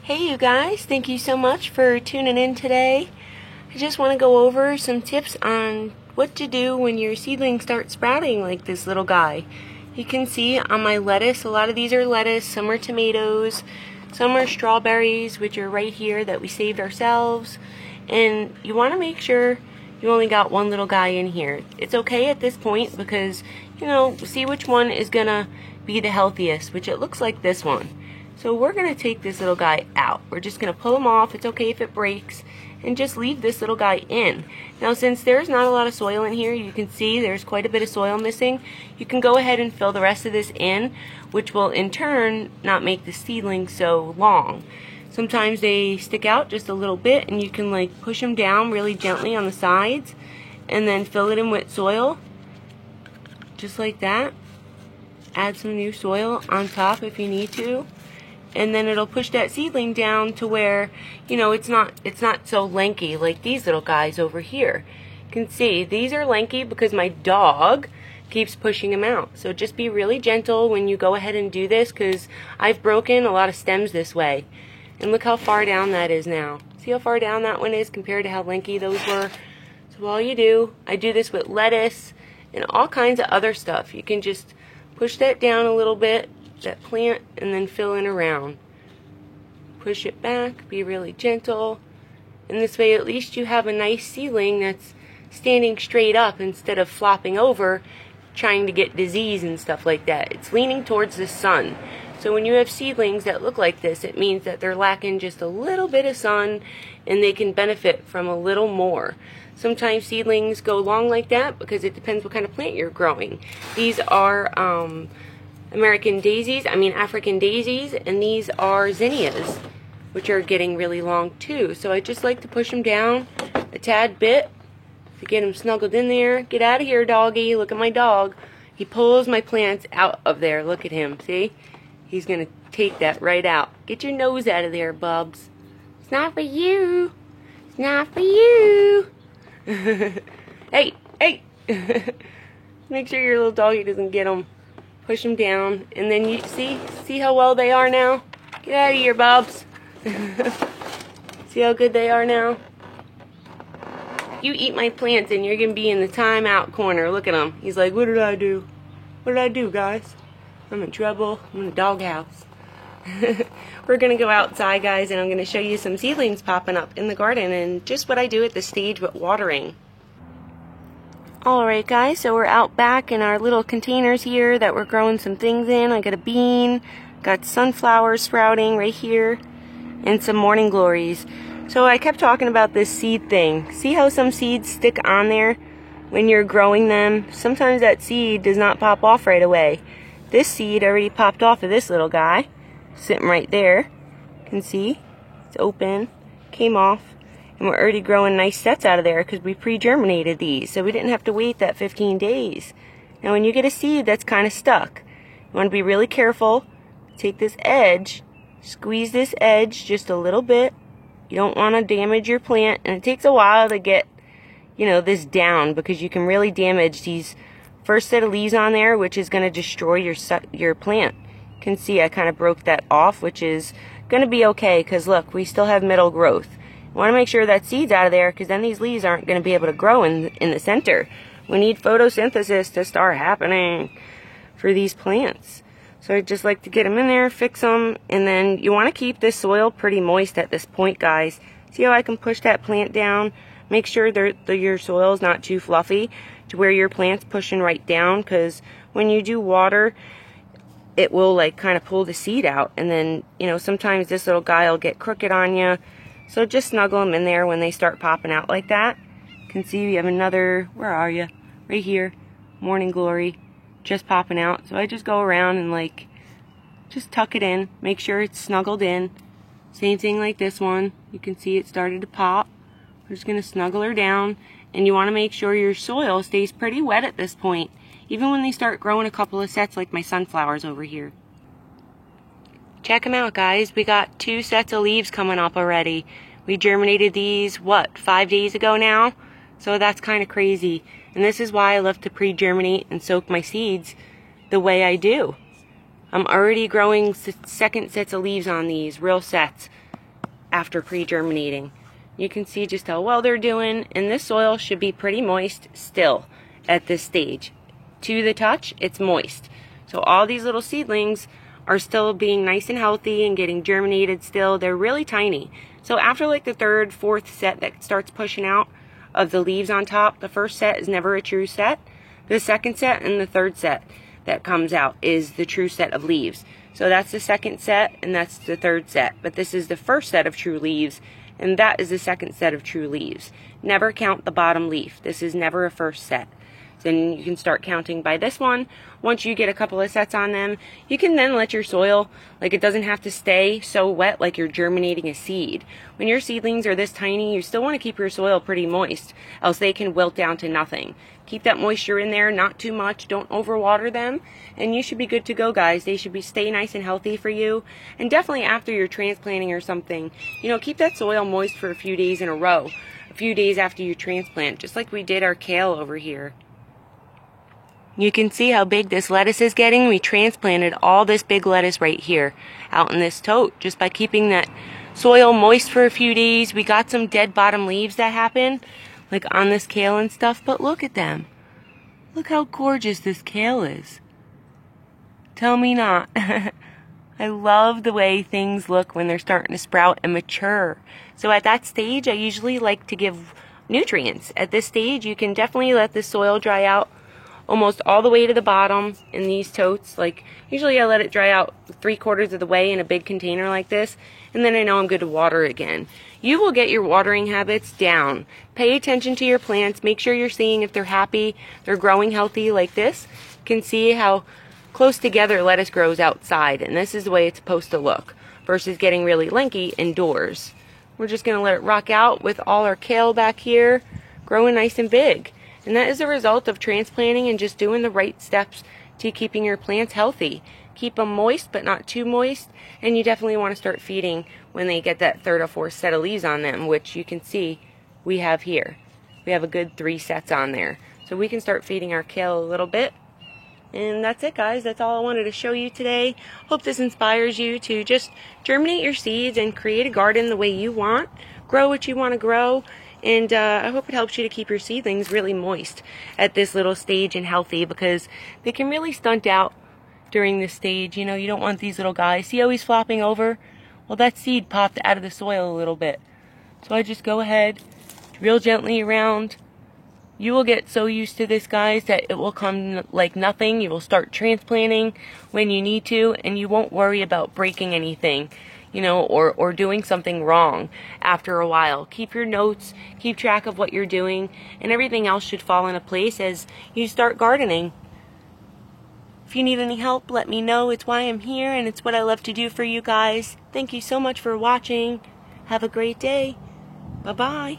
Hey you guys, thank you so much for tuning in today. I just want to go over some tips on what to do when your seedlings start sprouting like this little guy. You can see on my lettuce, a lot of these are lettuce, some are tomatoes, some are strawberries, which are right here that we saved ourselves. And you want to make sure you only got one little guy in here. It's okay at this point because, see which one is going to be the healthiest, which it looks like this one. So we're going to take this little guy out. We're just going to pull him off. It's okay if it breaks. And just leave this little guy in. Now since there's not a lot of soil in here, you can see there's quite a bit of soil missing. You can go ahead and fill the rest of this in, which will in turn not make the seedling so long. Sometimes they stick out just a little bit and you can like push them down really gently on the sides and then fill it in with soil. Just like that. Add some new soil on top if you need to. And then it'll push that seedling down to where, it's not so lanky like these little guys over here. You can see these are lanky because my dog keeps pushing them out. So just be really gentle when you go ahead and do this, because I've broken a lot of stems this way. And look how far down that is now. See how far down that one is compared to how lanky those were? So all you do, I do this with lettuce and all kinds of other stuff. You can just push that down a little bit, that plant, and then fill in around. Push it back, be really gentle, and this way at least you have a nice seedling that's standing straight up instead of flopping over trying to get disease and stuff like that. It's leaning towards the sun. So when you have seedlings that look like this, it means that they're lacking just a little bit of sun and they can benefit from a little more. Sometimes seedlings go long like that because it depends what kind of plant you're growing. These are African daisies, and these are zinnias, which are getting really long too. So I just like to push them down a tad bit to get them snuggled in there. Get out of here, doggy. Look at my dog. He pulls my plants out of there. Look at him, see? He's going to take that right out. Get your nose out of there, Bubs. It's not for you. It's not for you. Hey. Make sure your little doggy doesn't get them. Push them down, and then you see how well they are now? Get out of here, Bubs. See how good they are now? You eat my plants and you're going to be in the timeout corner. Look at him. He's like, what did I do? What did I do, guys? I'm in trouble. I'm in the doghouse. We're going to go outside, guys, and I'm going to show you some seedlings popping up in the garden and just what I do at this stage with watering. Alright guys, so we're out back in our little containers here that we're growing some things in. I got a bean, got sunflowers sprouting right here, and some morning glories. So I kept talking about this seed thing. See how some seeds stick on there when you're growing them? Sometimes that seed does not pop off right away. This seed already popped off of this little guy, sitting right there. You can see, it's open, came off. And we're already growing nice sets out of there because we pre-germinated these. So we didn't have to wait that 15 days. Now when you get a seed that's kind of stuck, you want to be really careful. Take this edge, squeeze this edge just a little bit. You don't want to damage your plant. And it takes a while to get, this down because you can really damage these first set of leaves on there, which is going to destroy your plant. You can see I kind of broke that off, which is going to be okay because look, we still have middle growth. I want to make sure that seed's out of there because then these leaves aren't going to be able to grow in the center. We need photosynthesis to start happening for these plants. So I just like to get them in there, fix them, and then you want to keep this soil pretty moist at this point, guys. See how I can push that plant down? Make sure your soil is not too fluffy to where your plant's pushing right down, because when you do water, it will like kind of pull the seed out, and then sometimes this little guy will get crooked on you. So just snuggle them in there when they start popping out like that. You can see we have another, where are you? Right here, morning glory, just popping out. So I just go around and just tuck it in, make sure it's snuggled in. Same thing like this one. You can see it started to pop. We're just going to snuggle her down. And you want to make sure your soil stays pretty wet at this point, even when they start growing a couple of sets like my sunflowers over here. Check them out, guys. We got 2 sets of leaves coming up already. We germinated these, 5 days ago now? So that's kind of crazy. And this is why I love to pre-germinate and soak my seeds the way I do. I'm already growing second sets of leaves on these, real sets. after pre-germinating. You can see just how well they're doing, and this soil should be pretty moist still at this stage. To the touch, it's moist. So all these little seedlings are still being nice and healthy and getting germinated still. They're really tiny. So after like the third, fourth set that starts pushing out of the leaves on top, the first set is never a true set. The second set and the third set that comes out is the true set of leaves. So that's the second set and that's the third set. But this is the first set of true leaves, and that is the second set of true leaves. Never count the bottom leaf. This is never a first set. Then you can start counting by this one. Once you get a couple of sets on them, you can then let your soil, like, it doesn't have to stay so wet like you're germinating a seed. When your seedlings are this tiny, you still want to keep your soil pretty moist, else they can wilt down to nothing. Keep that moisture in there, not too much, don't overwater them, and you should be good to go, guys. They should stay nice and healthy for you. And definitely after you're transplanting or something, you know, keep that soil moist for a few days in a row, a few days after you transplant, just like we did our kale over here. You can see how big this lettuce is getting. We transplanted all this big lettuce right here out in this tote just by keeping that soil moist for a few days. We got some dead bottom leaves that happen, like on this kale and stuff, but look at them. Look how gorgeous this kale is. Tell me not. I love the way things look when they're starting to sprout and mature. So at that stage, I usually like to give nutrients. At this stage, you can definitely let the soil dry out almost all the way to the bottom in these totes. Like, usually I let it dry out 3/4 of the way in a big container like this, and then I know I'm good to water again. You will get your watering habits down. Pay attention to your plants. Make sure you're seeing if they're happy, they're growing healthy like this. You can see how close together lettuce grows outside, and this is the way it's supposed to look versus getting really lanky indoors. We're just going to let it rock out with all our kale back here growing nice and big. And that is a result of transplanting and just doing the right steps to keeping your plants healthy. Keep them moist, but not too moist. And you definitely want to start feeding when they get that third or fourth set of leaves on them, which you can see we have here. We have a good 3 sets on there. So we can start feeding our kale a little bit. And that's it, guys. That's all I wanted to show you today. Hope this inspires you to just germinate your seeds and create a garden the way you want. Grow what you want to grow. And I hope it helps you to keep your seedlings really moist at this little stage and healthy, because they can really stunt out during this stage. You know, you don't want these little guys. See how he's flopping over? Well, that seed popped out of the soil a little bit. So I just go ahead, real gently around. You will get so used to this, guys, that it will come like nothing. You will start transplanting when you need to, and you won't worry about breaking anything, you know, or doing something wrong after a while. Keep your notes, keep track of what you're doing, and everything else should fall into place as you start gardening. If you need any help, let me know. It's why I'm here, and it's what I love to do for you guys. Thank you so much for watching. Have a great day. Bye-bye.